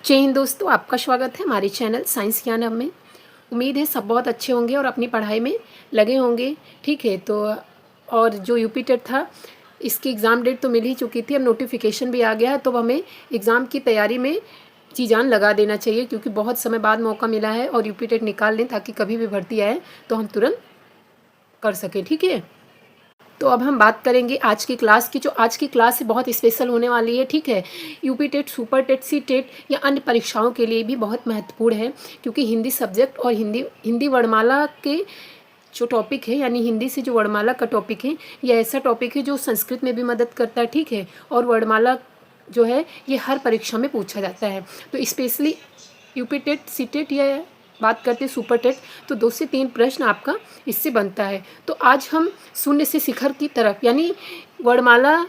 जय हिंद दोस्तों, आपका स्वागत है हमारे चैनल साइंस ज्ञान में। उम्मीद है सब बहुत अच्छे होंगे और अपनी पढ़ाई में लगे होंगे। ठीक है, तो और जो यूपी टेट था इसकी एग्ज़ाम डेट तो मिल ही चुकी थी, अब नोटिफिकेशन भी आ गया है, तो हमें एग्ज़ाम की तैयारी में जी जान लगा देना चाहिए क्योंकि बहुत समय बाद मौका मिला है और यूपी टेट निकाल लें ताकि कभी भी भर्ती आए तो हम तुरंत कर सकें। ठीक है, तो अब हम बात करेंगे आज की क्लास की। जो आज की क्लास है बहुत स्पेशल होने वाली है। ठीक है, UP TET, super TET, C TET या अन्य परीक्षाओं के लिए भी बहुत महत्वपूर्ण है क्योंकि हिंदी सब्जेक्ट और हिंदी वर्णमाला के जो टॉपिक है, यानी हिंदी से जो वर्णमाला का टॉपिक है, यह ऐसा टॉपिक है जो संस्कृत में भी मदद करता है। ठीक है, और वर्णमाला जो है ये हर परीक्षा में पूछा जाता है। तो specially UP TET, C TET या बात करते हैं सुपर टेट, तो 2 से 3 प्रश्न आपका इससे बनता है। तो आज हम शून्य से शिखर की तरफ, यानी वर्णमाला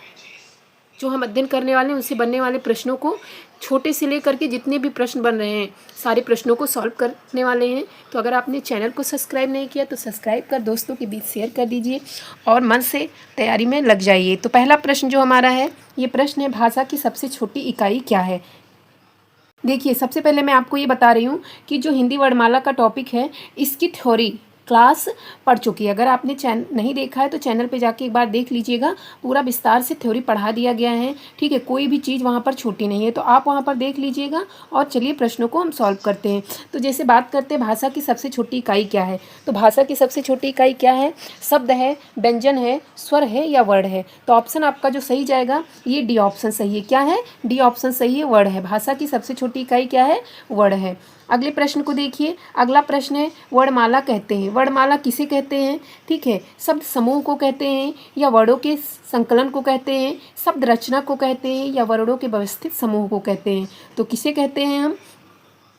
जो हम अध्ययन करने वाले हैं उनसे बनने वाले प्रश्नों को, छोटे से लेकर के जितने भी प्रश्न बन रहे हैं सारे प्रश्नों को सॉल्व करने वाले हैं। तो अगर आपने चैनल को सब्सक्राइब नहीं किया तो सब्सक्राइब कर दोस्तों के बीच शेयर कर दीजिए और मन से तैयारी में लग जाइए। तो पहला प्रश्न जो हमारा है, ये प्रश्न है, भाषा की सबसे छोटी इकाई क्या है। देखिए, सबसे पहले मैं आपको ये बता रही हूँ कि जो हिंदी वर्णमाला का टॉपिक है इसकी थ्योरी क्लास पढ़ चुकी है। अगर आपने नहीं देखा है तो चैनल पे जाके एक बार देख लीजिएगा, पूरा विस्तार से थ्योरी पढ़ा दिया गया है। ठीक है, कोई भी चीज़ वहाँ पर छूटी नहीं है, तो आप वहाँ पर देख लीजिएगा। और चलिए प्रश्नों को हम सॉल्व करते हैं। तो जैसे बात करते हैं भाषा की सबसे छोटी इकाई क्या है, तो भाषा की सबसे छोटी इकाई क्या है, शब्द है, व्यंजन है, स्वर है या वर्ड है। तो ऑप्शन आपका जो सही जाएगा ये डी ऑप्शन सही है। क्या है, डी ऑप्शन सही है, वर्ड है। भाषा की सबसे छोटी इकाई क्या है, वर्ड है। अगले प्रश्न को देखिए, अगला प्रश्न है, वर्णमाला कहते हैं, वर्णमाला किसे कहते हैं। ठीक है, शब्द समूह को कहते हैं या वर्णों के संकलन को कहते हैं, शब्द रचना को कहते हैं या वर्णों के व्यवस्थित समूह को कहते हैं। तो किसे कहते हैं हम,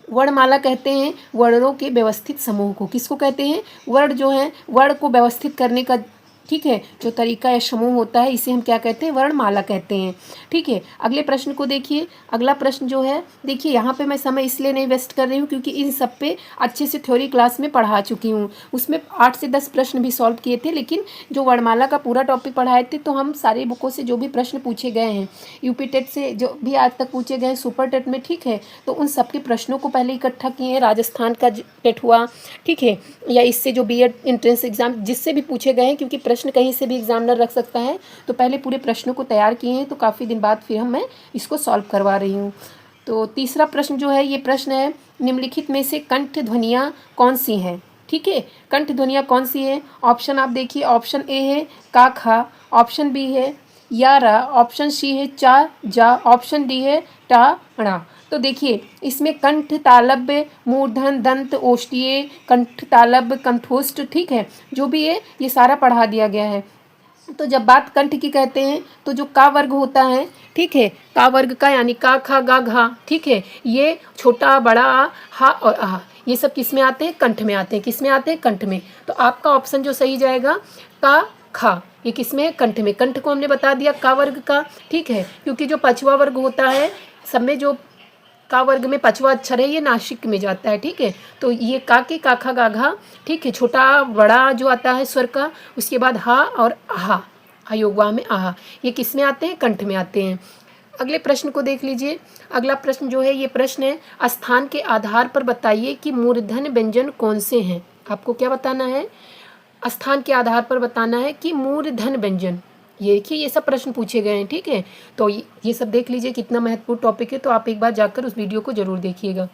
वर्णमाला कहते हैं वर्णों के व्यवस्थित समूह को। किसको कहते हैं, वर्ण जो है, वर्ण को व्यवस्थित करने का, ठीक है, जो तरीका या समूह होता है इसे हम क्या कहते हैं, वर्णमाला कहते हैं। ठीक है, अगले प्रश्न को देखिए। अगला प्रश्न जो है, देखिए यहाँ पे मैं समय इसलिए नहीं वेस्ट कर रही हूँ क्योंकि इन सब पे अच्छे से थ्योरी क्लास में पढ़ा चुकी हूँ। उसमें 8 से 10 प्रश्न भी सॉल्व किए थे, लेकिन जो वर्णमाला का पूरा टॉपिक पढ़ाए थे तो हम सारे बुकों से जो भी प्रश्न पूछे गए हैं, यूपी टेट से जो भी आज तक पूछे गए हैं, सुपर टेट में, ठीक है, तो उन सबके प्रश्नों को पहले इकट्ठा किए हैं। राजस्थान का टेट हुआ, ठीक है, या इससे जो बीएड एंट्रेंस एग्जाम जिससे भी पूछे गए हैं, क्योंकि प्रश्न कहीं से भी एग्जामिनर रख सकता है, तो पहले पूरे प्रश्नों को तैयार किए हैं। तो काफ़ी दिन बाद फिर मैं इसको सॉल्व करवा रही हूँ। तो तीसरा प्रश्न जो है, ये प्रश्न है, निम्नलिखित में से कंठ ध्वनियाँ कौन सी हैं। ठीक है, कंठ ध्वनियाँ कौन सी हैं। ऑप्शन आप देखिए, ऑप्शन ए है का खा, ऑप्शन बी है या रा, ऑप्शन सी है चा जा, ऑप्शन डी है टा णा। तो देखिए इसमें कंठ, तालव्य, मूर्धन, दंत, ओष्ठीय, कंठ तालव्य, कंठोष्ठ, ठीक है, जो भी है ये सारा पढ़ा दिया गया है। तो जब बात कंठ की कहते हैं तो जो का वर्ग होता है, ठीक है, का वर्ग का यानी का खा गा घा, ठीक है, ये छोटा बड़ा आ, हा और आ, ये सब किस में आते हैं, कंठ में आते हैं। किस में आते हैं, कंठ में। तो आपका ऑप्शन जो सही जाएगा का खा, ये किस में है, कंठ में। कंठ को हमने बता दिया का वर्ग का, ठीक है, क्योंकि जो पछवा वर्ग होता है सब में जो का वर्ग में पछवा अक्षर है ये नासिक में जाता है। ठीक है, तो ये का के का खा गा घा, ठीक है, छोटा बड़ा जो आता है स्वर का, उसके बाद हा और आहा, अयोगवा में आहा, ये किस में आते हैं, कंठ में आते हैं। अगले प्रश्न को देख लीजिए। अगला प्रश्न जो है, ये प्रश्न है, स्थान के आधार पर बताइए कि मूर्धन्य व्यंजन कौन से हैं। आपको क्या बताना है, स्थान के आधार पर बताना है कि मूर्धन्य व्यंजन। ये देखिए ये सब प्रश्न पूछे गए हैं। ठीक है, तो ये सब देख लीजिए कितना महत्वपूर्ण टॉपिक है, तो आप एक बार जाकर उस वीडियो को जरूर देखिएगा।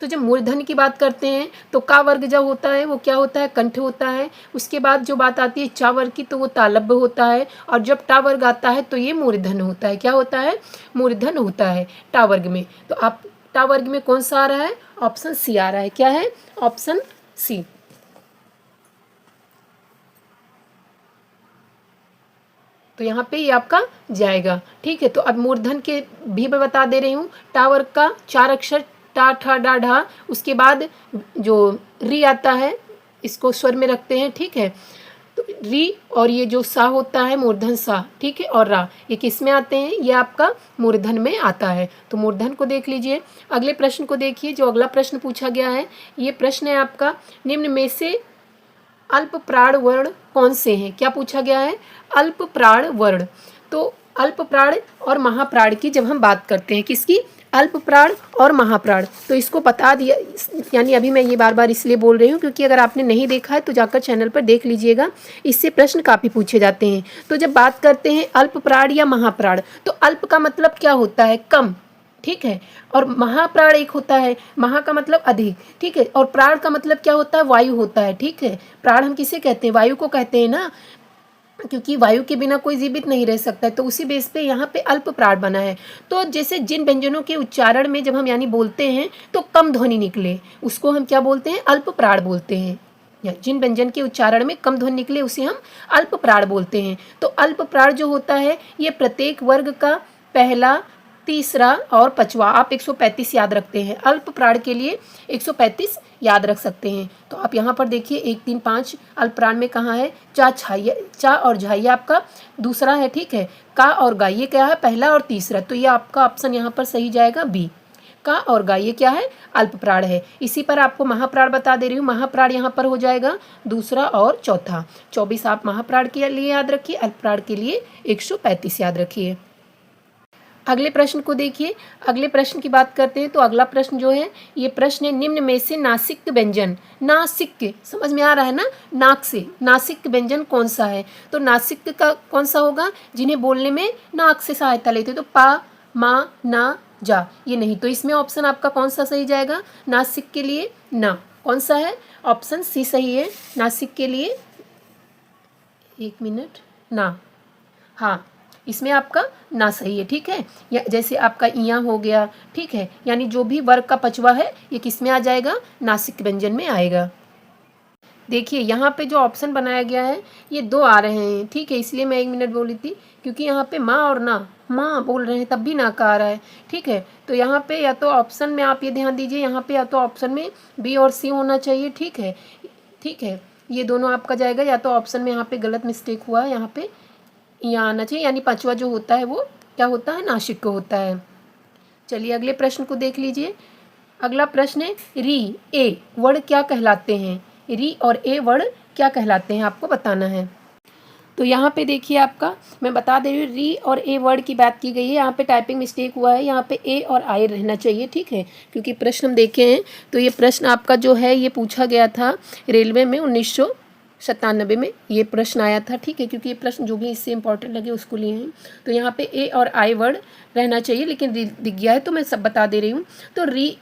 तो जब मूर्धन्य की बात करते हैं तो का वर्ग जब होता है वो क्या होता है, कंठ होता है। उसके बाद जो बात आती है चा वर्ग की तो वो तालव्य होता है, और जब टा वर्ग आता है तो ये मूर्धन्य होता है। क्या होता है, मूर्धन्य होता है टा वर्ग में। तो आप टा वर्ग में कौन सा आ रहा है, ऑप्शन सी आ रहा है। क्या है, ऑप्शन सी। तो यहाँ पे ये आपका जाएगा। ठीक है, तो अब मूर्धन के भी मैं बता दे रही हूँ। टा वर्ग का 4 अक्षर टा ठा डा ढा, उसके बाद जो री आता है इसको स्वर में रखते हैं। ठीक है, तो री और ये जो सा होता है मूर्धन सा, ठीक है, और रा, ये किस में आते हैं, ये आपका मूर्धन में आता है। तो मूर्धन को देख लीजिए। अगले प्रश्न को देखिए, जो अगला प्रश्न पूछा गया है, ये प्रश्न है आपका, निम्न में से अल्प प्राण वर्ण कौन से हैं। क्या पूछा गया है, अल्प प्राण वर्ण। तो अल्प प्राण और महाप्राण की जब हम बात करते हैं, किसकी, अल्प प्राण और महाप्राण, तो इसको बता दिया। यानी अभी मैं ये बार बार इसलिए बोल रही हूँ क्योंकि अगर आपने नहीं देखा है तो जाकर चैनल पर देख लीजिएगा, इससे प्रश्न काफ़ी पूछे जाते हैं। तो जब बात करते हैं अल्प प्राण या महाप्राण, तो अल्प का मतलब क्या होता है, कम, ठीक है, और महाप्राण एक होता है, महा का मतलब अधिक, ठीक है, और प्राण का मतलब क्या होता है, वायु होता है, ठीक है। प्राण हम किसे कहते हैं, वायु को कहते हैं ना, क्योंकि वायु के बिना कोई जीवित नहीं रह सकता है, तो उसी बेस पे यहाँ पे अल्प प्राण बना है। तो जैसे जिन व्यंजनों के उच्चारण में जब हम यानी बोलते हैं तो कम ध्वनि निकले, उसको हम क्या बोलते हैं, अल्प प्राण बोलते हैं। या जिन व्यंजन के उच्चारण में कम ध्वनि निकले उसे हम अल्प प्राण बोलते हैं। तो अल्प प्राण जो होता है ये प्रत्येक वर्ग का पहला, तीसरा और पांचवा, आप 135 याद रखते हैं, अल्प प्राण के लिए 135 याद रख सकते हैं। तो आप यहाँ पर देखिए 1 3 5 अल्प प्राण में कहाँ है, चा छाइया, चा और झाइया आपका दूसरा है, ठीक है, का और गा ये क्या है, पहला और तीसरा, तो ये आपका ऑप्शन यहाँ पर सही जाएगा बी, का और गा ये क्या है, अल्प प्राण है। इसी पर आपको महाप्राण बता दे रही हूँ, महाप्राण यहाँ पर हो जाएगा दूसरा और चौथा। 24 आप महाप्राण के लिए याद रखिए, अल्प प्राण के लिए 135 याद रखिए। अगले प्रश्न को देखिए, अगले प्रश्न की बात करते हैं। तो अगला प्रश्न जो है, ये प्रश्न है, निम्न में से नासिक व्यंजन, नासिक समझ में आ रहा है ना, नाक से, नासिक व्यंजन कौन सा है। तो नासिक का कौन सा होगा, जिन्हें बोलने में नाक से सहायता लेते, तो पा, मा, ना, जा, ये नहीं। तो इसमें ऑप्शन आपका कौन सा सही जाएगा, नासिक के लिए ना, कौन सा है, ऑप्शन सी सही है, नासिक के लिए, एक मिनट, ना, हाँ, इसमें आपका ना सही है, ठीक है। या जैसे आपका इया हो गया, ठीक है, यानी जो भी वर्ग का पचवा है ये किस में आ जाएगा, नासिक व्यंजन में आएगा। देखिए यहाँ पे जो ऑप्शन बनाया गया है ये दो आ रहे हैं, ठीक है, इसलिए मैं 1 मिनट बोली थी, क्योंकि यहाँ पे माँ और ना, माँ बोल रहे हैं तब भी ना का आ रहा है, ठीक है। तो यहाँ पे या तो ऑप्शन में आप ये ध्यान दीजिए, यहाँ पे या तो ऑप्शन में बी और सी होना चाहिए, ठीक है, ठीक है, ये दोनों आपका जाएगा, या तो ऑप्शन में यहाँ पे गलत मिस्टेक हुआ है, यहाँ पे यहाँ आना चाहिए, यानी पांचवा जो होता है वो क्या होता है, नासिक को होता है। चलिए अगले प्रश्न को देख लीजिए। अगला प्रश्न है, री ए वर्ड क्या कहलाते हैं, री और ए वर्ड क्या कहलाते हैं, आपको बताना है। तो यहाँ पे देखिए आपका मैं बता दे रही हूँ, री और ए वर्ड की बात की गई है, यहाँ पे टाइपिंग मिस्टेक हुआ है, यहाँ पे ए और आई रहना चाहिए, ठीक है, क्योंकि प्रश्न हम देखे हैं। तो ये प्रश्न आपका जो है ये पूछा गया था रेलवे में 1997 में ये प्रश्न आया था, ठीक है, क्योंकि ये प्रश्न जो भी इससे इंपॉर्टेंट लगे उसको लिए हैं। तो यहाँ पे ए और आई वर्ड रहना चाहिए, लेकिन री दिख गया है तो मैं सब बता दे रही हूँ। तो री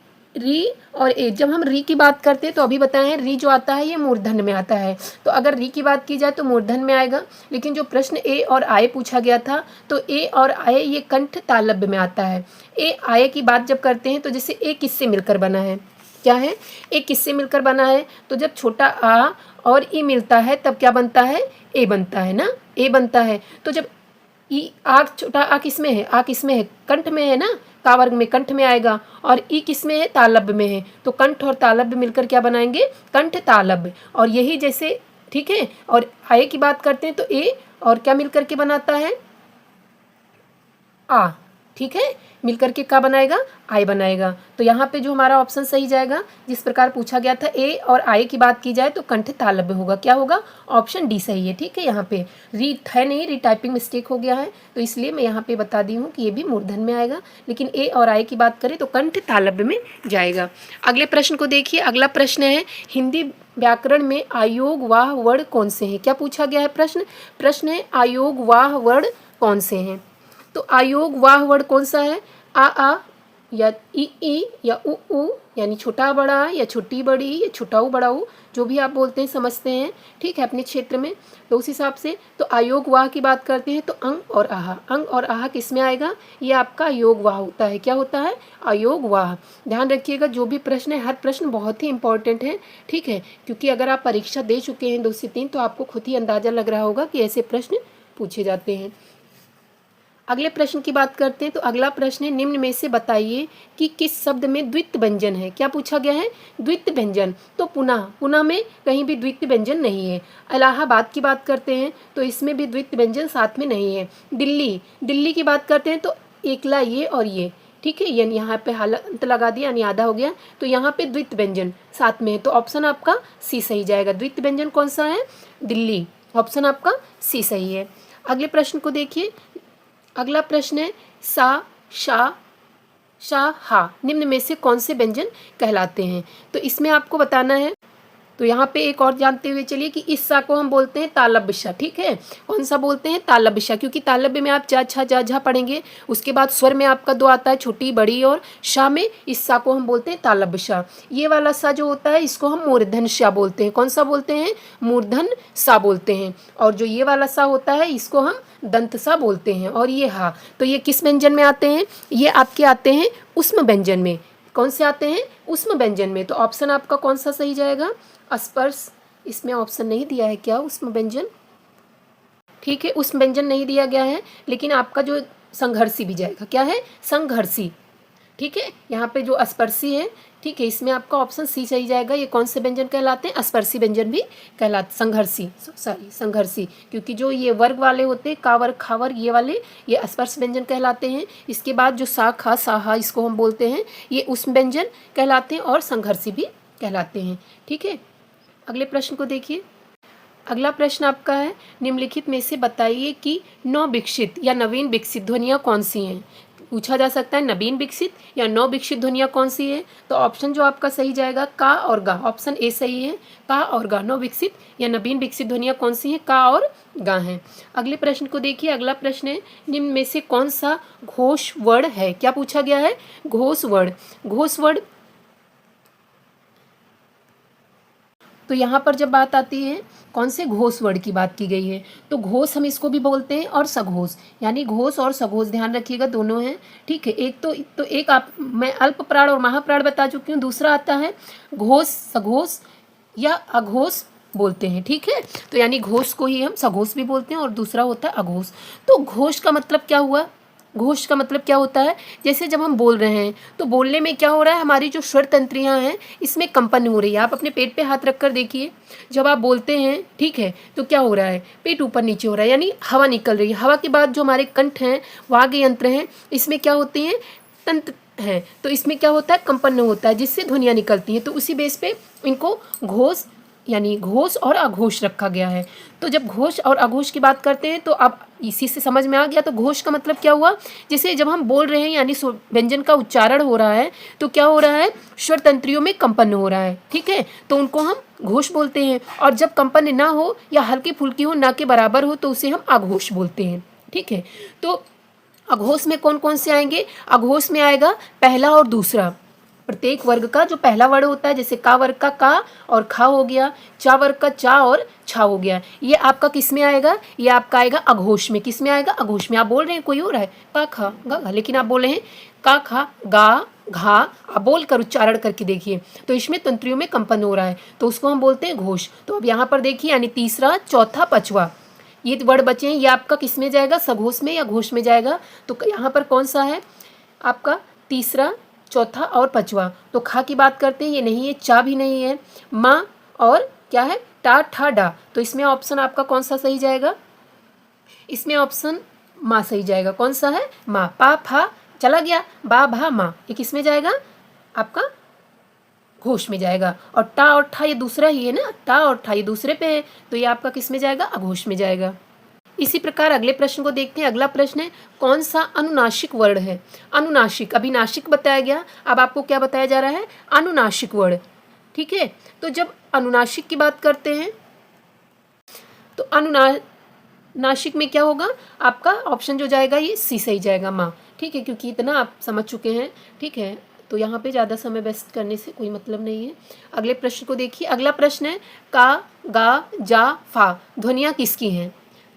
और ए, जब हम री की बात करते हैं तो अभी बताएं, री जो आता है ये मूर्धन्य में आता है, तो अगर री की बात की जाए तो मूर्धन्य में आएगा। लेकिन जो प्रश्न ए और आय पूछा गया था तो ए और आय ये कंठ तालव्य में आता है। ए आय की बात जब करते हैं तो जैसे ए किससे मिलकर बना है, क्या है, ए किससे मिलकर बना है, तो जब छोटा आ और ई मिलता है तब क्या बनता है, ए बनता है ना, ए बनता है। तो जब ई आ, छोटा आ किस में है, आ किस में है, कंठ में है ना, का वर्ग में कंठ में आएगा, और ई किस में है, तालव्य में है, तो कंठ और तालव्य मिलकर क्या बनाएंगे, कंठ तालव्य। और यही जैसे, ठीक है, और आय की बात करते हैं तो ए और क्या मिलकर के बनाता है, आ, ठीक है, मिलकर के क्या बनाएगा, आई बनाएगा। तो यहाँ पे जो हमारा ऑप्शन सही जाएगा, जिस प्रकार पूछा गया था ए और आई की बात की जाए तो कंठ तालव्य होगा, क्या होगा, ऑप्शन डी सही है, ठीक है। यहाँ पे री है नहीं, री टाइपिंग मिस्टेक हो गया है, तो इसलिए मैं यहाँ पे बता दी हूँ कि ये भी मूर्धन्य में आएगा, लेकिन ए और आई की बात करें तो कंठ तालव्य में जाएगा। अगले प्रश्न को देखिए, अगला प्रश्न है, हिंदी व्याकरण में आयोग वाह वर्ड कौन से हैं, क्या पूछा गया है प्रश्न है आयोग वाह वर्ड कौन से हैं। तो आयोग वाह वर्ड कौन सा है, आ या ई या उ यानी छोटा बड़ा या छोटी बड़ी या छोटा उ बड़ा उ, जो भी आप बोलते हैं समझते हैं, ठीक है, अपने क्षेत्र में। तो उस हिसाब से तो आयोग वाह की बात करते हैं तो अंग और आहा किस में आएगा, ये आपका आयोग वाह होता है, क्या होता है, आयोग वाह। ध्यान रखिएगा जो भी प्रश्न है, हर प्रश्न बहुत ही इंपॉर्टेंट है, ठीक है, क्योंकि अगर आप परीक्षा दे चुके हैं 2 से 3 तो आपको खुद ही अंदाजा लग रहा होगा कि ऐसे प्रश्न पूछे जाते हैं। अगले प्रश्न की बात करते हैं। तो अगला प्रश्न है, निम्न में से बताइए कि किस शब्द में द्वित्व व्यंजन है, क्या पूछा गया है, द्वित्व व्यंजन। तो पुनः में कहीं भी द्वित्व व्यंजन नहीं है। इलाहाबाद की बात करते हैं तो इसमें भी द्वित्व व्यंजन साथ में नहीं है। दिल्ली की बात करते हैं तो एकला ये और ये, ठीक है, यानी यहाँ पे हलंत लगा दिया यानी आधा हो गया, तो यहाँ पे द्वित्व व्यंजन साथ में है, तो ऑप्शन आपका सी सही जाएगा। द्वित्व व्यंजन कौन सा है, दिल्ली, ऑप्शन आपका सी सही है। अगले प्रश्न को देखिए, अगला प्रश्न है, सा, शा, शा, हा निम्न में से कौन से व्यंजन कहलाते हैं? तो इसमें आपको बताना है। तो यहाँ पे एक और जानते हुए चलिए कि इस सा को हम बोलते हैं तालव्य सा, ठीक है। कौन सा बोलते हैं? तालव्य सा, क्योंकि तालव्य में आप चा छा जा झा पढ़ेंगे, उसके बाद स्वर में आपका दो आता है, छोटी बड़ी, और शा में इस सा को हम बोलते हैं तालव्य सा। ये वाला सा जो होता है इसको हम मूर्धन सा बोलते हैं। कौन सा बोलते हैं? मूर्धन सा बोलते हैं। और जो ये वाला सा होता है इसको हम दंत सा बोलते हैं। और ये हा, तो ये किस व्यंजन में आते हैं? ये आपके आते हैं ऊष्म व्यंजन में। कौन से आते हैं? ऊष्म व्यंजन में। तो ऑप्शन आपका कौन सा सही जाएगा? स्पर्श। इसमें ऑप्शन नहीं दिया है क्या ऊष्म व्यंजन? ठीक है, ऊष्म व्यंजन नहीं दिया गया है, लेकिन आपका जो संघर्षी भी जाएगा। क्या है? संघर्षी। ठीक है, यहाँ पे जो स्पर्शी है, ठीक है, इसमें आपका ऑप्शन सी सही जाएगा। ये कौन से व्यंजन कहलाते हैं? स्पर्शी व्यंजन भी कहलाते, संघर्षी, सॉरी संघर्षी, क्योंकि जो ये वर्ग वाले होते हैं का वर्ग खा वर्ग, ये वाले ये स्पर्श व्यंजन कहलाते हैं। इसके बाद जो सा खा सा हा इसको हम बोलते हैं, ये ऊष्म व्यंजन कहलाते हैं और संघर्षी भी कहलाते हैं। ठीक है, अगले प्रश्न को देखिए। अगला प्रश्न आपका है, निम्नलिखित में से बताइए कि नवविकसित या नवीन विकसित ध्वनियाँ कौन सी हैं? पूछा जा सकता है नवीन विकसित या नव विकसित ध्वनियाँ कौन सी है। तो ऑप्शन जो आपका सही जाएगा का और गा, ऑप्शन ए सही है। का और गा, नव विकसित या नवीन विकसित ध्वनियाँ कौन सी हैं? का और गा हैं। अगले प्रश्न को देखिए। अगला प्रश्न है, निम्न में से कौन सा घोष वर्ण है? क्या पूछा गया है? घोष वर्ण। घोष वर्ण, तो यहाँ पर जब बात आती है कौन से घोष वर्ण की बात की गई है, तो घोष हम इसको भी बोलते हैं और सघोष, यानी घोष और सघोष, ध्यान रखिएगा दोनों हैं। ठीक है, एक तो एक आप मैं अल्प प्राण और महाप्राण बता चुकी हूँ, दूसरा आता है घोष सघोष या अघोष बोलते हैं। ठीक है, तो यानी घोष को ही हम सघोष भी बोलते हैं और दूसरा होता है अघोष। तो घोष का मतलब क्या हुआ? घोष का मतलब क्या होता है? जैसे जब हम बोल रहे हैं तो बोलने में क्या हो रहा है, हमारी जो स्वर तंत्रियाँ हैं इसमें कंपन हो रही है। आप अपने पेट पे हाथ रख कर देखिए, जब आप बोलते हैं, ठीक है, तो क्या हो रहा है? पेट ऊपर नीचे हो रहा है, यानी हवा निकल रही है। हवा के बाद जो हमारे कंठ हैं, वाग यंत्र हैं, इसमें क्या होती हैं? तंत्र हैं, तो इसमें क्या होता है? कंपन होता है, जिससे ध्वनियाँ निकलती हैं। तो उसी बेस पे इनको घोष यानी घोष और अघोष रखा गया है। तो जब घोष और अघोष की बात करते हैं तो अब इसी से समझ में आ गया। तो घोष का मतलब क्या हुआ? जैसे जब हम बोल रहे हैं यानी व्यंजन का उच्चारण हो रहा है तो क्या हो रहा है? स्वर तंत्रियों में कंपन हो रहा है। ठीक है, तो उनको हम घोष बोलते हैं। और जब कंपन ना हो या हल्की फुल्की हो, ना के बराबर हो, तो उसे हम अघोष बोलते हैं। ठीक है, तो अघोष में कौन कौन से आएंगे? अघोष में आएगा पहला और दूसरा। प्रत्येक वर्ग का जो पहला वर्ग होता है, जैसे का वर्ग का का और खा हो गया, चा वर्ग का चा और छा हो गया, ये आपका किस में आएगा? ये आपका आएगा अघोष में। किस में आएगा? अघोष में। आप बोल रहे हैं कोई और है का खा गा गा, लेकिन आप बोले हैं का खा गा घा, आप बोल कर उच्चारण करके देखिए, तो इसमें तंत्रियों में कंपन हो रहा है, तो उसको हम बोलते हैं घोष। तो अब यहाँ पर देखिए, यानी तीसरा चौथा पांचवा ये वर्ड बचे हैं, ये आपका किस में जाएगा? सघोष में या घोष में जाएगा। तो यहाँ पर कौन सा है आपका? तीसरा, चौथा और पांचवा। तो खा की बात करते हैं, ये नहीं है, चा भी नहीं है, माँ और क्या है? टा ठा डा। तो इसमें ऑप्शन आपका कौन सा सही जाएगा? इसमें ऑप्शन माँ सही जाएगा। कौन सा है? माँ। पा फा चला गया, बा भा माँ, ये किस में जाएगा? आपका घोष में जाएगा। और टा और ठा ये दूसरा ही है ना, टा और ठा ये दूसरे पे है, तो ये आपका किस में जाएगा? अघोष में जाएगा। इसी प्रकार अगले प्रश्न को देखते हैं। अगला प्रश्न है, कौन सा अनुनासिक वर्ण है? अनुनासिक, अभी नासिक बताया गया, अब आपको क्या बताया जा रहा है? अनुनासिक वर्ण। ठीक है, तो जब अनुनासिक की बात करते हैं तो अनुनासिक में क्या होगा? आपका ऑप्शन जो जाएगा ये सी सही जाएगा, माँ। ठीक है, क्योंकि इतना आप समझ चुके हैं। ठीक है, तो यहाँ पे ज़्यादा समय वेस्ट करने से कोई मतलब नहीं है। अगले प्रश्न को देखिए। अगला प्रश्न है, का गा जा फा ध्वनियाँ किसकी हैं?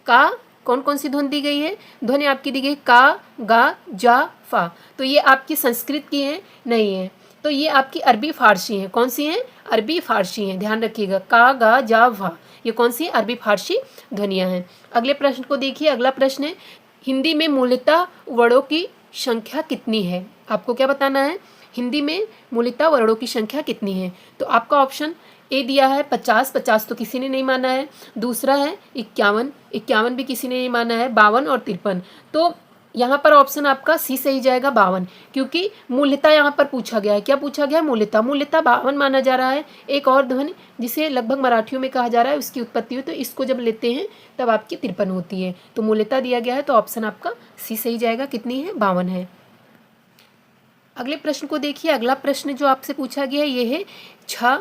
का कौन कौन सी ध्वनि दी गई है? ध्वनि आपकी दी गई का गा जा फा, तो ये आपकी संस्कृत की है? नहीं है, तो ये आपकी अरबी फारसी है। कौन सी हैं? अरबी फारसी हैं, ध्यान रखिएगा। का गा जा फा ये कौन सी? अरबी फारसी ध्वनियाँ हैं। अगले प्रश्न को देखिए। अगला प्रश्न है, हिंदी में मूलतः वर्णों की संख्या कितनी है? आपको क्या बताना है? हिंदी में मूलतः वर्णों की संख्या कितनी है? तो आपका ऑप्शन ए दिया है 50, 50 तो किसी ने नहीं माना है। दूसरा है 51, 51 भी किसी ने नहीं माना है। 52 और 53, तो यहाँ पर ऑप्शन आपका सी सही जाएगा, 52, क्योंकि मूलतः यहाँ पर पूछा गया है। क्या पूछा गया है? मूलतः। मूलतः 52 माना जा रहा है। एक और ध्वनि जिसे लगभग मराठियों में कहा जा रहा है, उसकी उत्पत्ति हुई, तो इसको जब लेते हैं तब आपकी 53 होती है। तो मूलतः दिया गया है, तो ऑप्शन आपका सी सही जाएगा। कितनी है? 52 है। अगले प्रश्न को देखिए। अगला प्रश्न जो आपसे पूछा गया है ये है छ,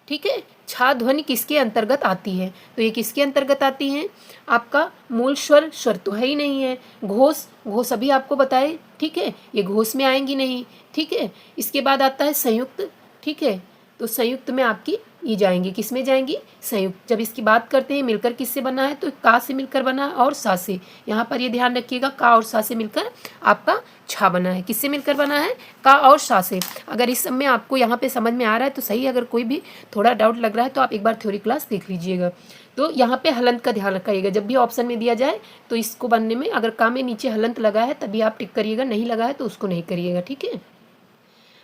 ठीक है। छा ध्वनि किसके अंतर्गत आती है? तो ये किसके अंतर्गत आती है? आपका मूल स्वर, स्वर तो है ही नहीं है। घोष, घोष अभी आपको बताए, ठीक है, ये घोष में आएंगी नहीं, ठीक है। इसके बाद आता है संयुक्त, ठीक है, तो संयुक्त में आपकी ये जाएंगी, किस में जाएंगी? संयुक्त। जब इसकी बात करते हैं मिलकर किससे बना है, तो का से मिलकर बना है और सा से। यहाँ पर ये ध्यान रखिएगा, का और सा से मिलकर आपका छा बना है। किससे मिलकर बना है? का और सा से। अगर इस सब में आपको यहाँ पे समझ में आ रहा है तो सही, अगर कोई भी थोड़ा डाउट लग रहा है तो आप एक बार थ्योरी क्लास देख लीजिएगा। तो यहाँ पे हलंत का ध्यान रखिएगा, जब भी ऑप्शन में दिया जाए तो इसको बनने में अगर का में नीचे हलंत लगा है तभी आप टिक करिएगा, नहीं लगा है तो उसको नहीं करिएगा, ठीक है।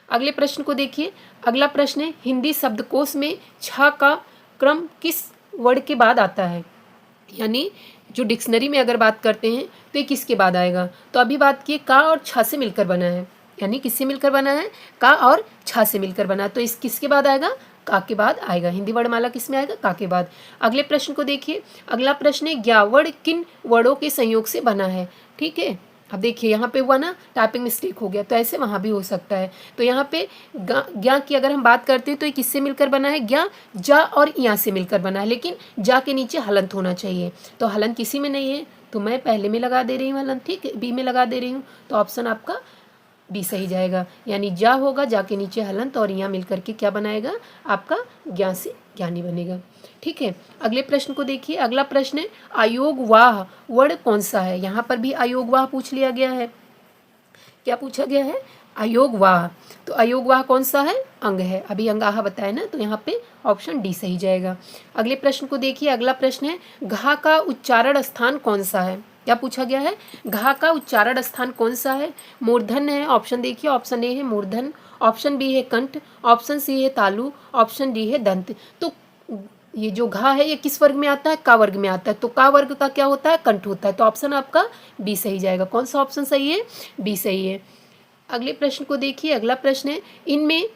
अगले प्रश्न को देखिए। अगला प्रश्न है हिंदी शब्दकोश में छ का क्रम किस वर्ड के बाद आता है? यानी जो डिक्शनरी में अगर बात करते हैं तो ये किसके बाद आएगा? तो अभी बात किए का और छ से मिलकर बना है, यानी किससे मिलकर बना है? का और छ से मिलकर बना, तो इस किसके बाद आएगा? का के बाद आएगा। हिंदी वर्णमाला किस में आएगा? का के बाद। अगले प्रश्न को देखिए। अगला प्रश्न है ज्ञावर्ण किन वर्णों के संयोग से बना है? ठीक है, अब देखिए यहाँ पे हुआ ना टाइपिंग मिस्टेक हो गया, तो ऐसे वहाँ भी हो सकता है। तो यहाँ पे ज्ञा की अगर हम बात करते हैं तो ये किससे मिलकर बना है? ज्ञा, जा और या से मिलकर बना है, लेकिन जा के नीचे हलंत होना चाहिए। तो हलंत किसी में नहीं है, तो मैं पहले में लगा दे रही हूँ हलंत, ठीक है, बी में लगा दे रही हूँ, तो ऑप्शन आपका बी सही जाएगा। यानी जा होगा, जा के नीचे हलंत और यहाँ मिलकर के क्या बनाएगा? आपका ज्ञा से ज्ञानी बनेगा, ठीक है। अगले प्रश्न को देखिए। अगला प्रश्न है अयोगवाह वर्ण कौन सा है? यहाँ पर भी अयोगवाह पूछ लिया गया है। क्या पूछा गया है? अयोगवाह। तो अयोगवाह कौन सा है? अंग है, अभी अंगाहा बताया ना, तो यहाँ पे ऑप्शन डी सही जाएगा। अगले प्रश्न को देखिए। अगला प्रश्न है घा का उच्चारण स्थान कौन सा है? क्या पूछा गया है? घा का उच्चारण स्थान कौन सा है? मूर्धन है, ऑप्शन देखिए, ऑप्शन ए है मूर्धन, ऑप्शन बी है कंठ, ऑप्शन सी है तालु, ऑप्शन डी है दंत। तो ये जो घा है ये किस वर्ग में आता है? का वर्ग में आता है। तो का वर्ग का क्या होता है? कंठ होता है। तो ऑप्शन आपका बी सही जाएगा। कौन सा ऑप्शन सही है? बी सही है। अगले प्रश्न को देखिए। अगला प्रश्न है इनमें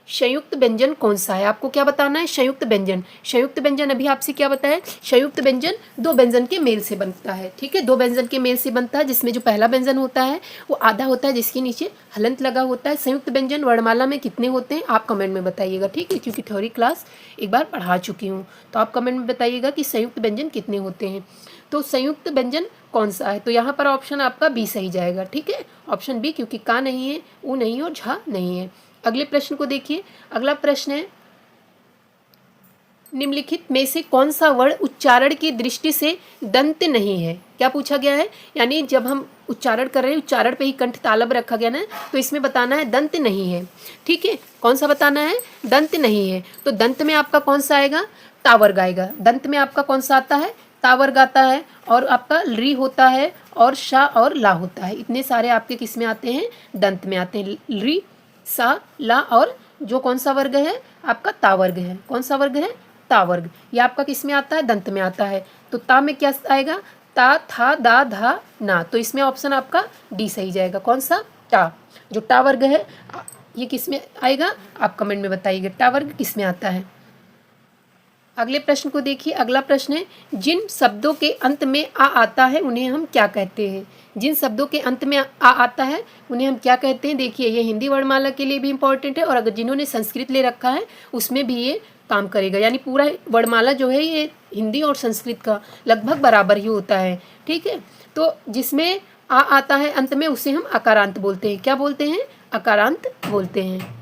संयुक्त व्यंजन कौन सा है? आपको क्या बताना है? संयुक्त व्यंजन। संयुक्त व्यंजन अभी आपसे क्या बताया? संयुक्त व्यंजन दो व्यंजन के मेल से बनता है, ठीक है, दो व्यंजन के मेल से बनता है, जिसमें जो पहला व्यंजन होता है वो आधा होता है जिसके नीचे हलंत लगा होता है। संयुक्त व्यंजन वर्णमाला में कितने होते हैं आप कमेंट में बताइएगा, ठीक है, क्योंकि थ्योरी क्लास एक बार पढ़ा चुकी हूँ, तो आप कमेंट में बताइएगा कि संयुक्त व्यंजन कितने होते हैं। तो संयुक्त व्यंजन कौन सा है? तो यहाँ पर ऑप्शन आपका बी सही जाएगा, ठीक है, ऑप्शन बी, क्योंकि का नहीं है, ऊ नहीं है और झा नहीं है। अगले प्रश्न को देखिए। अगला प्रश्न है निम्नलिखित में से कौन सा वर्ण उच्चारण की दृष्टि से दंत नहीं है? क्या पूछा गया है? यानी जब हम उच्चारण कर रहे हैं, उच्चारण पे ही कंठ तालब रखा गया ना, तो इसमें बताना है दंत नहीं है, ठीक है, कौन सा बताना है? दंत नहीं है। तो दंत में आपका कौन सा आएगा? ता वर्ग आएगा। दंत में आपका कौन सा आता है? ता वर्ग आता है, और आपका री होता है और शा और ला होता है। इतने सारे आपके किस में आते हैं? दंत में आते हैं, री, सा, ला, और जो कौन सा वर्ग है? आपका ता वर्ग है। कौन सा वर्ग है? ता वर्ग। ये आपका किस में आता है? दंत में आता है। तो ता में क्या आएगा? ता, था, दा, धा, ना। तो इसमें ऑप्शन आपका डी सही जाएगा। कौन सा? टा। जो टा वर्ग है ये किस में आएगा? आप कमेंट में बताइएगा टा वर्ग किस में आता है। अगले प्रश्न को देखिए। अगला प्रश्न है जिन शब्दों के अंत में आ आता है उन्हें हम क्या कहते हैं? जिन शब्दों के अंत में आ आता है उन्हें हम क्या कहते हैं? देखिए ये हिंदी वर्णमाला के लिए भी इम्पोर्टेंट है, और अगर जिन्होंने संस्कृत ले रखा है उसमें भी ये काम करेगा। यानी पूरा वर्णमाला जो है ये हिंदी और संस्कृत का लगभग बराबर ही होता है, ठीक है। तो जिसमें आ आता है अंत में उसे हम अकारांत बोलते हैं। क्या बोलते हैं? अकारांत बोलते हैं।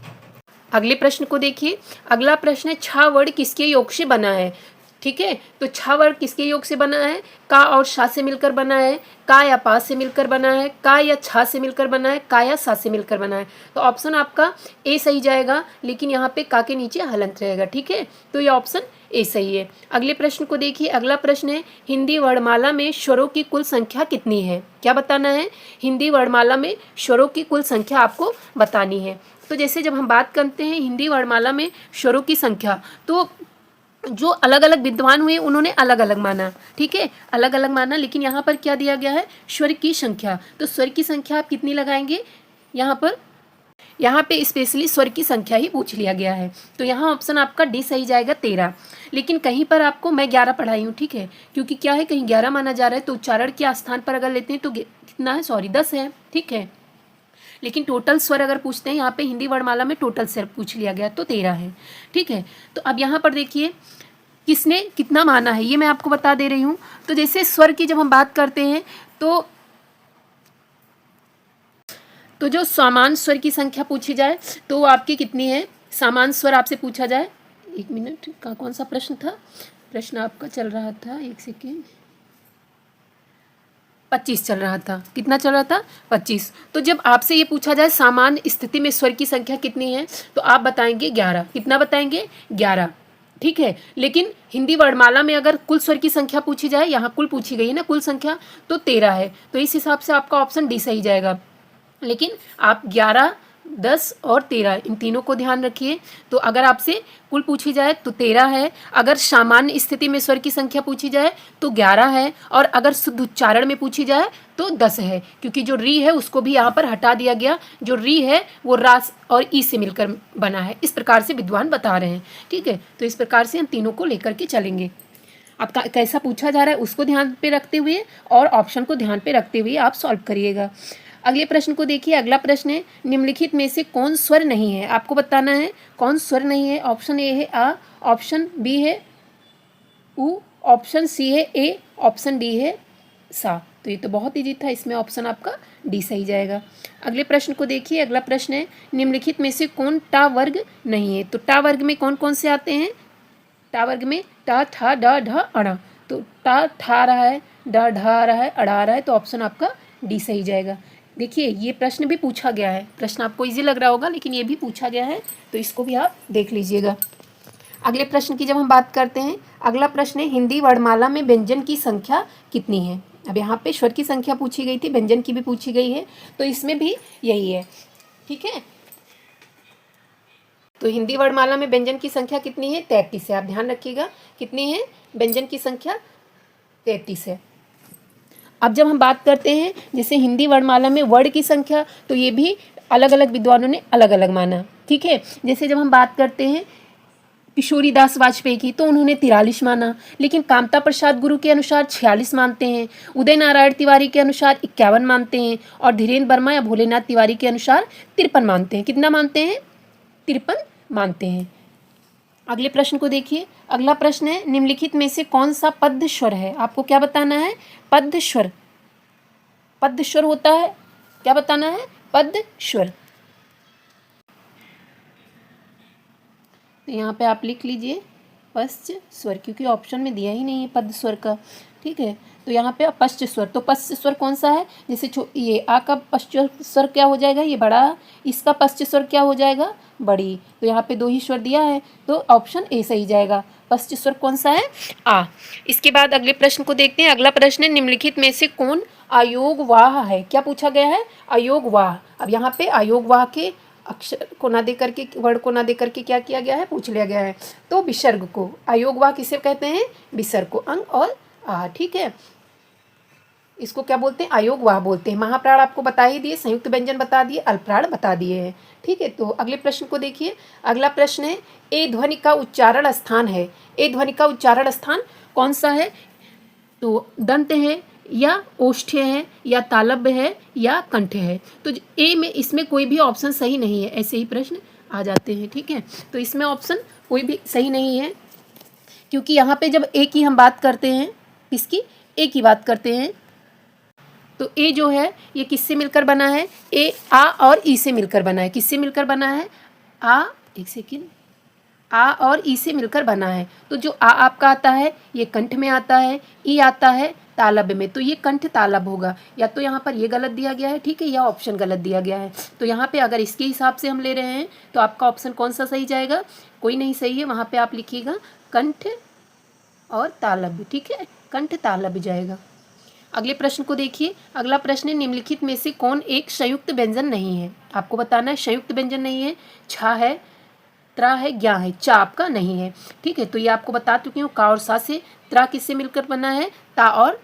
अगले प्रश्न को देखिए। अगला प्रश्न है छा वर्ण किसके योग से बना है? ठीक है, तो छा वर्ण किसके योग से बना है? का और शा से मिलकर बना है, का या पा से मिलकर बना है, का या छा से मिलकर बना है, का या सा से मिलकर बना है। तो ऑप्शन आपका ए सही जाएगा, लेकिन यहाँ पे का के नीचे हलंत रहेगा, ठीक है, तो ये ऑप्शन ए सही है। अगले प्रश्न को देखिए। अगला प्रश्न है हिंदी वर्णमाला में स्वरों की कुल संख्या कितनी है? क्या बताना है? हिंदी वर्णमाला में स्वरों की कुल संख्या आपको बतानी है। तो जैसे जब हम बात करते हैं हिंदी वर्णमाला में स्वरों की संख्या, तो जो अलग अलग विद्वान हुए उन्होंने अलग अलग माना, ठीक है, अलग अलग माना, लेकिन यहाँ पर क्या दिया गया है? स्वर की संख्या। तो स्वर की संख्या आप कितनी लगाएंगे? यहाँ पे स्पेशली स्वर की संख्या ही पूछ लिया गया है, तो यहाँ ऑप्शन आपका डी सही जाएगा 13। लेकिन कहीं पर आपको मैं 11 पढ़ाई हूँ, ठीक है, क्योंकि क्या है कहीं 11 माना जा रहा है, तो उच्चारण के स्थान पर अगर लेते हैं तो कितना है? 10 है, ठीक है। लेकिन टोटल स्वर अगर पूछते हैं, यहाँ पे हिंदी वर्णमाला में टोटल स्वर पूछ लिया गया तो 13 है। ठीक है, तो अब यहाँ पर देखिए किसने कितना माना है ये मैं आपको बता दे रही हूँ। तो जैसे स्वर की जब हम बात करते हैं तो जो सामान्य स्वर की संख्या पूछी जाए तो वो आपकी कितनी है। सामान्य स्वर आपसे पूछा जाए, 1 मिनट का कौन सा प्रश्न था, प्रश्न आपका चल रहा था, 1 सेकेंड, 25 चल रहा था। कितना चल रहा था, 25। तो जब आपसे ये पूछा जाए सामान्य स्थिति में स्वर की संख्या कितनी है तो आप बताएंगे 11। कितना बताएंगे, 11। ठीक है, लेकिन हिंदी वर्णमाला में अगर कुल स्वर की संख्या पूछी जाए, यहाँ कुल पूछी गई है ना, कुल संख्या, तो 13 है। तो इस हिसाब से आपका ऑप्शन डी सही जाएगा। लेकिन आप 11, 10 और 13 इन तीनों को ध्यान रखिए। तो अगर आपसे कुल पूछी जाए तो 13 है, अगर सामान्य स्थिति में स्वर की संख्या पूछी जाए तो 11 है, और अगर शुद्ध उच्चारण में पूछी जाए तो 10 है, क्योंकि जो री है उसको भी यहाँ पर हटा दिया गया। जो री है वो रास और ई से मिलकर बना है, इस प्रकार से विद्वान बता रहे हैं। ठीक है, तो इस प्रकार से हम तीनों को लेकर के चलेंगे। अब कैसा पूछा जा रहा है उसको ध्यान पे रखते हुए और ऑप्शन को ध्यान पे रखते हुए आप सॉल्व करिएगा। अगले प्रश्न को देखिए। अगला प्रश्न है, निम्नलिखित में से कौन स्वर नहीं है, आपको बताना है कौन स्वर नहीं है। ऑप्शन ए है आ, ऑप्शन बी है उ, ऑप्शन सी है ए, ऑप्शन डी है सा। तो ये तो बहुत ईजी था, इसमें ऑप्शन आपका डी सही जाएगा। अगले प्रश्न को देखिए। अगला प्रश्न है, निम्नलिखित में से कौन टा वर्ग नहीं है। तो टा वर्ग में कौन कौन से आते हैं, टा वर्ग में टा, ठा, डा, ढ, अड़ा। तो टा ठा रहा है, डा ढा रहा है, अड़ा रहा है, तो ऑप्शन आपका डी सही जाएगा। देखिए ये प्रश्न भी पूछा गया है, प्रश्न आपको इजी लग रहा होगा लेकिन ये भी पूछा गया है, तो इसको भी आप देख लीजिएगा। अगले प्रश्न की जब हम बात करते हैं, अगला प्रश्न है, हिंदी वर्णमाला में व्यंजन की संख्या कितनी है। अब यहाँ पे स्वर की संख्या पूछी गई थी, व्यंजन की भी पूछी गई है, तो इसमें भी यही है। ठीक है, तो हिंदी वर्णमाला में व्यंजन की संख्या कितनी है, 33 है। आप ध्यान रखिएगा कितनी है, व्यंजन की संख्या 33 है। अब जब हम बात करते हैं जैसे हिंदी वर्णमाला में वर्ण की संख्या, तो ये भी अलग अलग विद्वानों ने अलग अलग माना। ठीक है, जैसे जब हम बात करते हैं किशोरी दास वाजपेयी की, तो उन्होंने 43 माना, लेकिन कामता प्रसाद गुरु के अनुसार 46 मानते हैं, उदय नारायण तिवारी के अनुसार 51 मानते हैं, और धीरेन्द्र वर्मा या भोलेनाथ तिवारी के अनुसार 53 मानते हैं। कितना मानते हैं, 53 मानते हैं। अगले प्रश्न को देखिए। अगला प्रश्न है, निम्नलिखित में से कौन सा पद्य स्वर है। आपको क्या बताना है, पद्य स्वर। पद्य स्वर होता है, क्या बताना है, पद्य स्वर। तो यहाँ पे आप लिख लीजिए पश्च स्वर, क्योंकि ऑप्शन में दिया ही नहीं है पद्य स्वर का। ठीक है, तो यहाँ पे पश्च स्वर, तो पश्च स्वर कौन सा है, जैसे ये आ का पश्च स्वर क्या हो जाएगा, ये बड़ा, इसका पश्च स्वर क्या हो जाएगा, बड़ी। तो यहाँ पे 2 ही स्वर दिया है, तो ऑप्शन ए सही जाएगा। पश्च स्वर कौन सा है, आ। इसके बाद अगले प्रश्न को देखते हैं। अगला प्रश्न है, निम्नलिखित में से कौन अयोगवाह है। क्या पूछा गया है, अयोगवाह। अब यहाँ पे अयोगवाह के अक्षर को ना दे करके, वर्ड को ना दे करके क्या किया गया है, पूछ लिया गया है। तो विसर्ग को, अयोगवाह किसे कहते हैं, विसर्ग को, अंग और आ। ठीक है, इसको क्या बोलते हैं, अयोगवाह बोलते हैं। महाप्राण आपको बता ही दिए, संयुक्त व्यंजन बता दिए, अल्पप्राण बता दिए हैं। ठीक है, तो अगले प्रश्न को देखिए। अगला प्रश्न है, ए ध्वनि का उच्चारण स्थान है। ए ध्वनि का उच्चारण स्थान कौन सा है, तो दंत है या ओष्ठ्य है या तालव्य है या कंठ है। तो ए में इसमें कोई भी ऑप्शन सही नहीं है, ऐसे ही प्रश्न आ जाते हैं। ठीक है, तो इसमें ऑप्शन कोई भी सही नहीं है, क्योंकि यहाँ पे जब ए की हम बात करते हैं, किसकी, ए की बात करते हैं, तो ए जो है ये किससे मिलकर बना है, ए आ और ई से मिलकर बना है। किससे मिलकर बना है, आ, एक सेकेंड, आ और ई से मिलकर बना है। तो जो आ आपका आता है ये कंठ में आता है, ई आता है तालव्य में, तो ये कंठ तालव्य होगा। या तो यहाँ पर ये गलत दिया गया है, ठीक है, या ऑप्शन गलत दिया गया है। तो यहाँ पे अगर इसके हिसाब से हम ले रहे हैं तो आपका ऑप्शन कौन सा सही जाएगा, कोई नहीं सही है। वहाँ पे आप लिखिएगा कंठ और तालव्य। ठीक है, कंठ तालव्य जाएगा। अगले प्रश्न को देखिए। अगला प्रश्न है, निम्नलिखित में से कौन एक संयुक्त व्यंजन नहीं है। आपको बताना है संयुक्त व्यंजन नहीं है। छा है, त्रा है, ज्ञा है, चा आपका नहीं है। ठीक है, तो ये आपको बता चुकी हूँ। का और सा से, त्रा किससे मिलकर बना है, ता और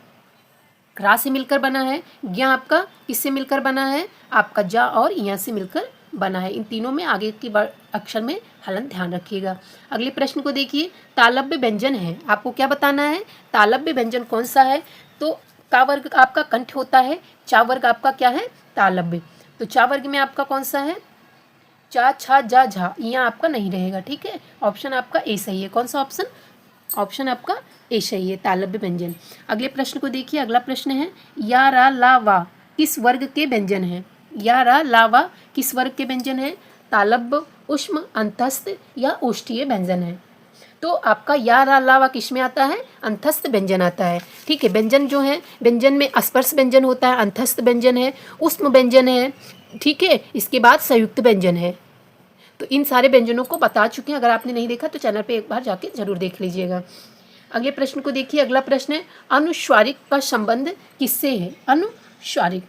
रा से मिलकर बना है। ज्ञा आपका किससे मिलकर बना है, आपका जा और इया से मिलकर बना है। इन तीनों में आगे की अक्षर में हलन ध्यान रखिएगा। अगले प्रश्न को देखिए। तालव्य व्यंजन है, आपको क्या बताना है, तालव्य व्यंजन कौन सा है। तो का वर्ग आपका कंठ होता है, चा वर्ग आपका क्या है, तालव्य। तो चा वर्ग में आपका कौन सा है? चा, छा, जा, झा, यहाँ आपका नहीं रहेगा। ठीक है, ऑप्शन आपका ए सही है। कौन सा ऑप्शन? ऑप्शन आपका ए सही है, तालव्य व्यंजन। अगले प्रश्न को देखिए। अगला प्रश्न है या, रा, ला, वा किस वर्ग के व्यंजन है? या, रा, ला, वा किस वर्ग के व्यंजन है? तालव्य, ऊष्म, अंतस्थ या ओष्ठीय व्यंजन है? तो आपका या, रा, ला, वा किस में आता है? अंतस्थ व्यंजन आता है। ठीक है, व्यंजन जो है, व्यंजन में स्पर्श व्यंजन होता है, अंतस्थ व्यंजन है, ऊष्म व्यंजन है, ठीक है, इसके बाद संयुक्त व्यंजन है। तो इन सारे व्यंजनों को बता चुके हैं। अगर आपने नहीं देखा तो चैनल पे एक बार जाके जरूर देख लीजिएगा। अगले प्रश्न को देखिए। अगला प्रश्न है अनुस्वारिक का संबंध किससे है? अनुस्वारिक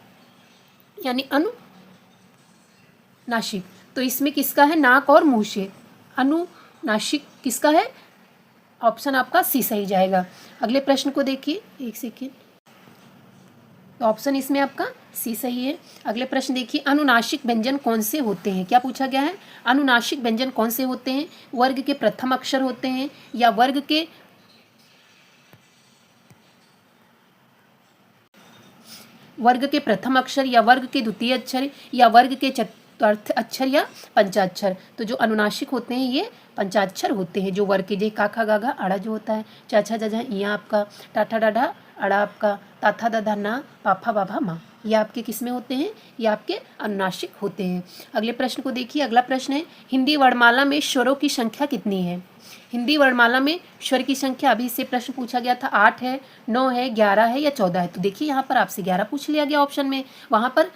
यानी अनुनासिक, तो इसमें किसका है? नाक और मुंह से। अनुनासिक किसका है? ऑप्शन आपका सी सही जाएगा। अगले प्रश्न को देखिए, एक सेकेंड, तो ऑप्शन इसमें आपका सी सही है। अगले प्रश्न देखिए, अनुनासिक व्यंजन कौन से होते हैं? क्या पूछा गया है? अनुनासिक व्यंजन कौन से होते हैं? वर्ग के प्रथम अक्षर होते हैं या वर्ग के प्रथम अक्षर या वर्ग के द्वितीय अक्षर या वर्ग के चतुर्थ अक्षर या पंचाक्षर? तो जो अनुनासिक होते हैं ये पंचाक्षर होते हैं। जो वर्ग के, जे काखा गागा अड़ा जो होता है, चाछा जजा इया आपका, टाठा डाढ़ा अड़ा आपका, ताथा दाधा ना, पाफा बाभा माँ, ये आपके किस में होते हैं? ये आपके अनुनासिक होते हैं। अगले प्रश्न को देखिए। अगला प्रश्न है हिंदी वर्णमाला में स्वरों की संख्या कितनी है? हिंदी वर्णमाला में स्वर की संख्या, अभी इससे प्रश्न पूछा गया था, 8 है, 9 है, 11 है या 14 है? तो देखिए यहाँ पर आपसे 11 पूछ लिया गया ऑप्शन में, वहाँ पर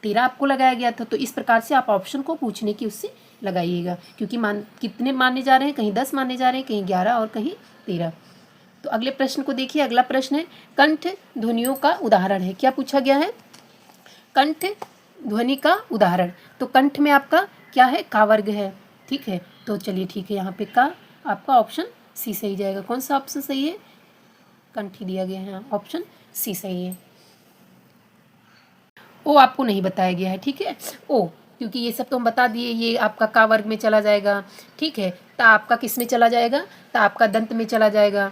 13 आपको लगाया गया था। तो इस प्रकार से आप ऑप्शन को पूछने की उससे लगाइएगा, क्योंकि कितने माने जा रहे हैं? कहीं 10 माने जा रहे हैं, कहीं 11 और कहीं 13। तो अगले प्रश्न को देखिए। अगला प्रश्न है कंठ ध्वनियों का उदाहरण है। क्या पूछा गया है? कंठ ध्वनि का उदाहरण। तो कंठ में आपका क्या है? का वर्ग है। ठीक है, तो चलिए ठीक है, यहाँ पे का आपका ऑप्शन सी सही जाएगा। कौन सा ऑप्शन सही है? कंठ ही दिया गया है, ऑप्शन सी सही है। ओ आपको नहीं बताया गया है, ठीक है, ओ, क्योंकि ये सब तो हम बता दिए, ये आपका का वर्ग में चला जाएगा। ठीक है, ता आपका किस में चला जाएगा? ता आपका दंत में चला जाएगा।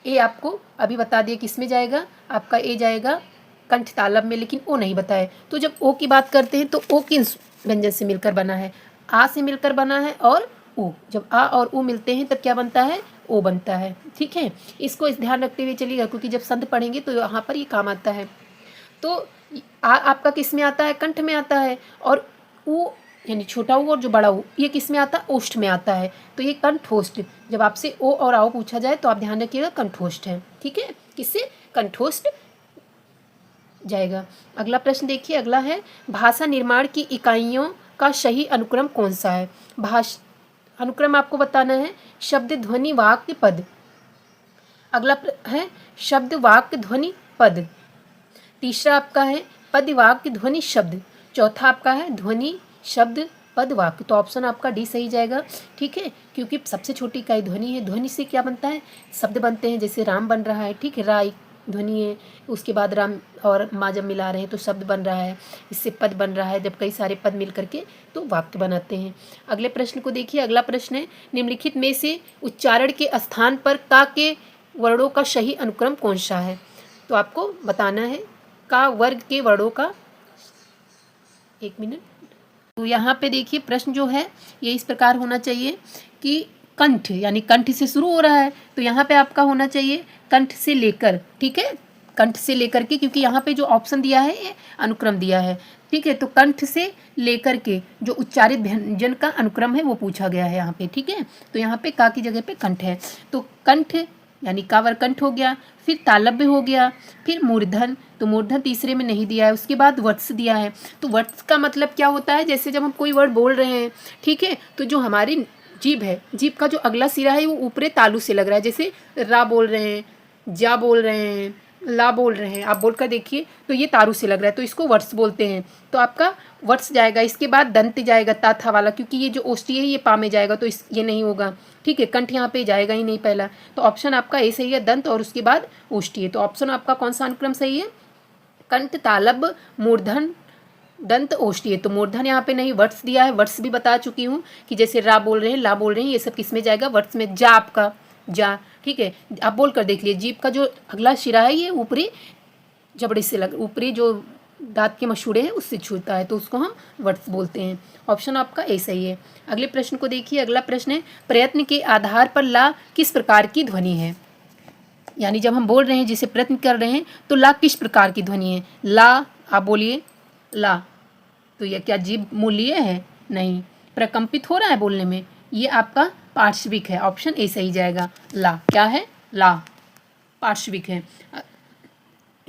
ए आपको अभी बता दिए किस में जाएगा? आपका ए जाएगा कंठ तालब में, लेकिन ओ नहीं बताए। तो जब ओ की बात करते हैं तो ओ किस व्यंजन से मिलकर बना है? आ से मिलकर बना है और ओ, जब आ और ओ मिलते हैं तब क्या बनता है? ओ बनता है। ठीक है, इसको इस ध्यान रखते हुए चलिएगा, क्योंकि जब संध पढ़ेंगे तो यहाँ पर ये काम आता है। तो आ आपका किस में आता है? कंठ में आता है। और ऊ यानी छोटा ऊ और जो बड़ा ऊ, ये किस में आता है? ओष्ठ में आता है। तो ये कंठोष्ठ, जब आपसे ओ और आओ पूछा जाए तो आप ध्यान रखिएगा कंठोष्ठ है। ठीक है, किससे? कंठोष्ठ जाएगा। अगला प्रश्न देखिए। अगला है भाषा निर्माण की इकाइयों का सही अनुक्रम कौन सा है? अनुक्रम आपको बताना है शब्द, ध्वनि, वाक्य, पद। अगला है शब्द, वाक्य, ध्वनि, पद। तीसरा आपका है पद, वाक्य, ध्वनि, शब्द। चौथा आपका है ध्वनि, शब्द, पद, वाक्य। तो ऑप्शन आपका डी सही जाएगा। ठीक है, क्योंकि सबसे छोटी इकाई ध्वनि है। ध्वनि से क्या बनता है? शब्द बनते हैं, जैसे राम बन रहा है। ठीक है, रा एक ध्वनि है, उसके बाद राम और माँ जब मिला रहे हैं तो शब्द बन रहा है, इससे पद बन रहा है। जब कई सारे पद मिल करके तो वाक्य बनाते हैं। अगले प्रश्न को देखिए। अगला प्रश्न है निम्नलिखित में से उच्चारण के स्थान पर का के वर्णों का सही अनुक्रम कौन सा है? तो आपको बताना है का वर्ग के वर्णों का। एक मिनट, तो यहाँ पे देखिए प्रश्न जो है ये इस प्रकार होना चाहिए कि कंठ यानी कंठ से शुरू हो रहा है, तो यहाँ पे आपका होना चाहिए कंठ से लेकर। ठीक है, कंठ से लेकर के, क्योंकि यहाँ पे जो ऑप्शन दिया है ये अनुक्रम दिया है। ठीक है, तो कंठ से लेकर के जो उच्चारित व्यंजन का अनुक्रम है वो पूछा गया है यहाँ पे। ठीक है, तो यहाँ पे का की जगह पे कंठ है, तो कंठ यानी कावर कंठ हो गया, फिर तालव्य हो गया, फिर मूर्धन, तो मूर्धन तीसरे में नहीं दिया है। उसके बाद वत्स दिया है। तो वत्स का मतलब क्या होता है? जैसे जब हम कोई वर्ड बोल रहे हैं, ठीक है, तो जो हमारी जीभ है, जीभ का जो अगला सिरा है वो ऊपरी तालु से लग रहा है। जैसे रा बोल रहे हैं, जा बोल रहे हैं, ला बोल रहे हैं, आप बोलकर देखिए तो ये तारू से लग रहा है, तो इसको वर्ड्स बोलते हैं। तो आपका वर्ड्स जाएगा। इसके बाद दंत जाएगा, ता था वाला, क्योंकि ये जो ओष्ठी है ये पा में जाएगा, तो ये नहीं होगा। ठीक है, कंठ यहाँ पे जाएगा ही नहीं पहला, तो ऑप्शन आपका ए सही है, दंत और उसके बाद ओष्ठी है। तो ऑप्शन आपका कौन सा अनुक्रम सही है? कंठ, तालब, मूर्धन, दंत, ओष्ठी। तो मूर्धन यहाँ पे नहीं, वर्ड्स दिया है। वर्ड्स भी बता चुकी हूँ कि जैसे रा बोल रहे हैं, ला बोल रहे हैं, ये सब किस में जाएगा? वर्ड्स में। जा आपका जा। ठीक है, आप बोल कर देख लीजिए, जीभ का जो अगला शिरा है ये ऊपरी जबड़े से लग, ऊपरी जो दांत के मसूड़े हैं उससे छूता है तो उसको हम वर्ड्स बोलते हैं। ऑप्शन आपका ए सही है। अगले प्रश्न को देखिए। अगला प्रश्न है प्रयत्न के आधार पर ला किस प्रकार की ध्वनि है। यानी जब हम बोल रहे हैं, जिसे प्रयत्न कर रहे हैं, तो ला किस प्रकार की ध्वनि है। ला, आप बोलिए ला, तो यह क्या जीभ मूल्य है? नहीं, प्रकंपित हो रहा है बोलने में, ये आपका पार्श्विक है। ऑप्शन ए सही जाएगा। ला क्या है? ला पार्श्विक है।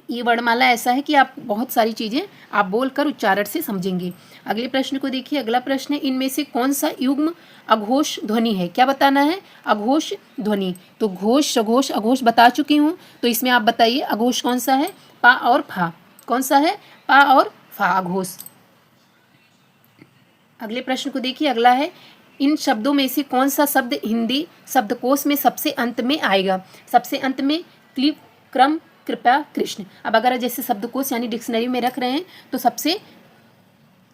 ये वर्णमाला ऐसा है कि आप बहुत सारी चीज़ें आप बोलकर उच्चारण से समझेंगे। अगले प्रश्न को देखिए। अगला प्रश्न है इनमें से कौन सा युग्म अघोष ध्वनि है। क्या बताना है? अघोष ध्वनि। तो घोष, सघोष, अघोष बता चुकी हूँ, तो इसमें आप बताइए अघोष कौन सा है? पा और फा। कौन सा है? पा और फा, अघोष। अगले प्रश्न को देखिए। अगला है इन शब्दों में से कौन सा शब्द हिंदी शब्दकोश में सबसे अंत में आएगा। सबसे अंत में क्लिप, क्रम, कृपया, कृष्ण। अब अगर जैसे शब्दकोश यानी डिक्शनरी में रख रहे हैं तो सबसे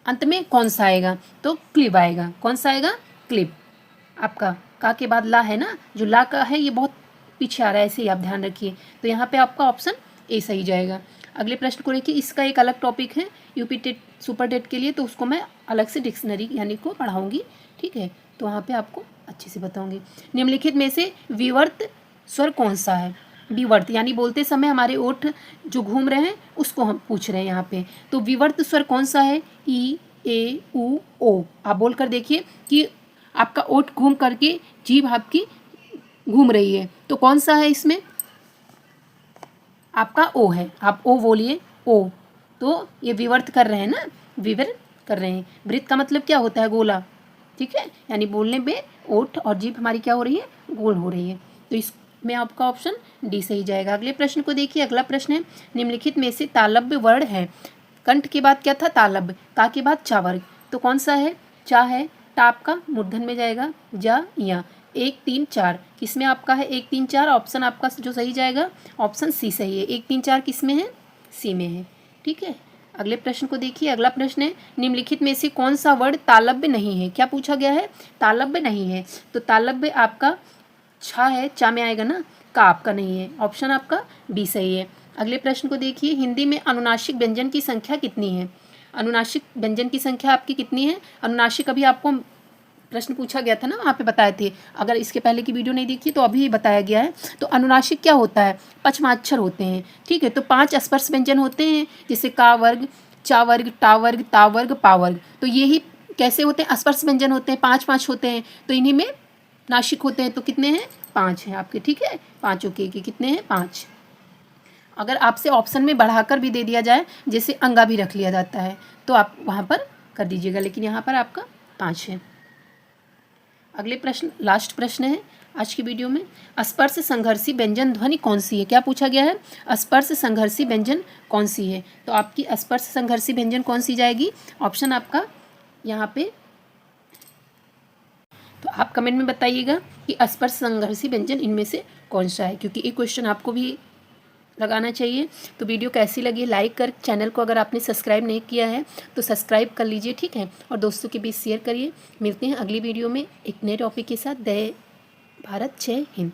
अंत में कौन सा आएगा? तो क्लिप आएगा। कौन सा आएगा? क्लिप। आपका का के बाद ला है ना, जो ला का है ये बहुत पीछे आ रहा है, ऐसे ही आप ध्यान रखिए। तो यहाँ पे आपका ऑप्शन ए सही जाएगा। अगले प्रश्न को देखिए। इसका एक अलग टॉपिक है यूपी टेट सुपर टेट के लिए, तो उसको मैं अलग से डिक्शनरी यानी को पढ़ाऊँगी, ठीक है। तो वहाँ पे आपको अच्छे से बताऊँगी। निम्नलिखित में से विवर्त स्वर कौन सा है? विवर्त यानी बोलते समय हमारे ओठ जो घूम रहे हैं उसको हम पूछ रहे हैं यहाँ पे। तो विवर्त स्वर कौन सा है? ई, ए, उ, ओ। आप बोल कर देखिए कि आपका ओठ घूम करके जीभ आपकी घूम रही है, तो कौन सा है इसमें? आपका ओ है। आप ओ बोलिए, ओ। तो ये विवर्त कर रहे हैं ना, विवर्त कर रहे हैं। वृत्त का मतलब क्या होता है? गोला, ठीक है। यानी बोलने पे ओठ और जीभ हमारी क्या हो रही है? गोल हो रही है। तो इसमें आपका ऑप्शन डी सही जाएगा। अगले प्रश्न को देखिए। अगला प्रश्न है निम्नलिखित में से तालव्य वर्ण है। कंठ के बाद क्या था? तालव्य। का के बाद चा वर्ग, तो कौन सा है? चा है। टा आपका मूर्धन में जाएगा। जा, या। 1 3 4 किसमें आपका है? 1 3 4। ऑप्शन आपका जो सही जाएगा ऑप्शन सी सही है। 1 3 4 किसमें है? सी में है, ठीक है। अगले प्रश्न को देखिए। अगला प्रश्न है निम्नलिखित में से कौन सा वर्ण तालव्य नहीं है। क्या पूछा गया है? तालव्य नहीं है। तो तालव्य आपका छा है, चा में आएगा ना, का आपका नहीं है। ऑप्शन आपका बी सही है। अगले प्रश्न को देखिए। हिंदी में अनुनासिक व्यंजन की संख्या कितनी है? अनुनासिक व्यंजन की संख्या आपकी कितनी है? अनुनासिक अभी आपको प्रश्न पूछा गया था ना, वहाँ पे बताए थे। अगर इसके पहले की वीडियो नहीं देखी तो अभी बताया गया है। तो अनुनासिक क्या होता है? पचमाक्षर होते हैं, ठीक है। तो 5 स्पर्श व्यंजन होते हैं, जैसे का वर्ग, चा वर्ग, टा वर्ग, ता वर्ग, पा वर्ग। तो यही कैसे होते हैं? स्पर्श व्यंजन होते हैं, 5 होते हैं। तो इन्हीं में नासिक होते हैं। तो कितने हैं? 5 हैं आपके, ठीक है। पाँचों के कितने हैं? 5। अगर आपसे ऑप्शन में बढ़ाकर भी दे दिया जाए, जैसे अंगा भी रख लिया जाता है, तो आप वहाँ पर कर दीजिएगा, लेकिन यहाँ पर आपका 5 है। अगले प्रश्न, लास्ट प्रश्न है आज की वीडियो में। स्पर्श संघर्षी व्यंजन ध्वनि कौन सी है? क्या पूछा गया है? स्पर्श संघर्षी व्यंजन कौन सी है? तो आपकी स्पर्श संघर्षी व्यंजन कौन सी जाएगी? ऑप्शन आपका यहाँ पे, तो आप कमेंट में बताइएगा कि स्पर्श संघर्षी व्यंजन इनमें से कौन सा है, क्योंकि ये क्वेश्चन आपको भी लगाना चाहिए। तो वीडियो कैसी लगी लाइक कर, चैनल को अगर आपने सब्सक्राइब नहीं किया है तो सब्सक्राइब कर लीजिए, ठीक है। और दोस्तों के बीच शेयर करिए। मिलते हैं अगली वीडियो में एक नए टॉपिक के साथ। जय भारत, जय हिंद।